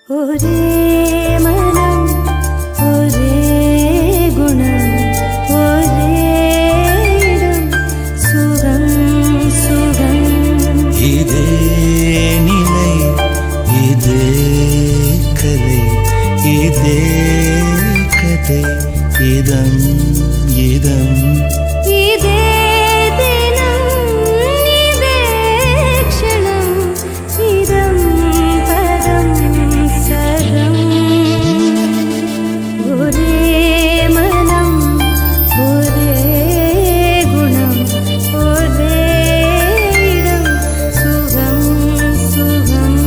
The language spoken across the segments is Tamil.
ஒரே மனம் ஒரே குணம் ஒரே இடம் சுகம் சுகம் இதே நிலை இதே கதை இதே கதை இதம் இதம் இதே தினம் இதே க்ஷணம் இதம் பதம் சதம் ஒரே மனம் ஒரே குணம் ஒரே இடம் சுகம் சுகம்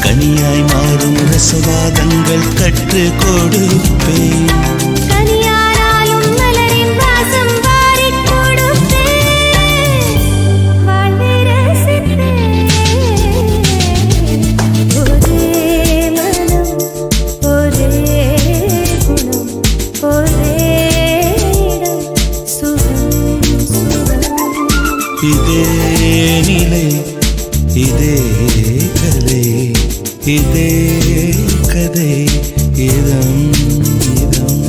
கனியாய் மாறும் ரசவாதங்கள் கற்று கொடுப்பேன் கனியானாலும் மலரின் வாசம் வாரிக் கொடுப்பேன் வாழ்வை ரசிப்பேன் ஒரே மனம் ஒரே குணம் ஒரே இடம் சுகம் சுகம் இதே நிலை இதே கதை இதே கதை இதம் இதம்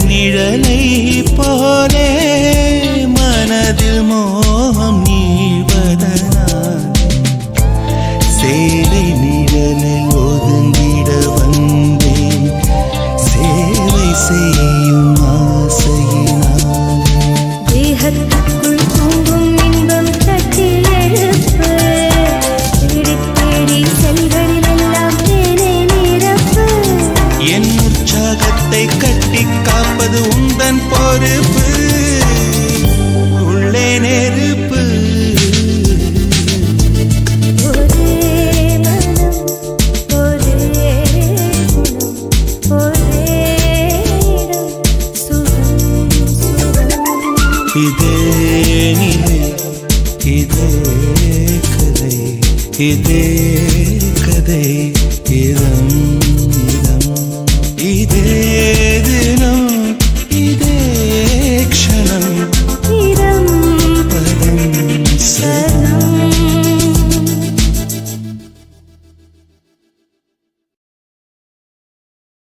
நிழலை போலே மனதில் மோகம் நீள்வதனால் சேலை நிழலில் ஒதுங்கிட வந்தேன் சேவை செய்யும் ஆசையினால் தேகத்துக்குள் தூங்கும் இன்பம் தட்டி எழுப்பு தேடி தேடி செல்களிலெல்லாம் தேனை நிரப்பு என் உற்சாகத்தை கட்டி காப்பது உந்தன் பொறுப்பு உள்ளே நெருப்பு ஒரே மனம் ஒரே குணம் ஒரே இடம் சுகம் சுகம் இதே நிலை இதே கதை இதே கதை இதம் இதம் இதே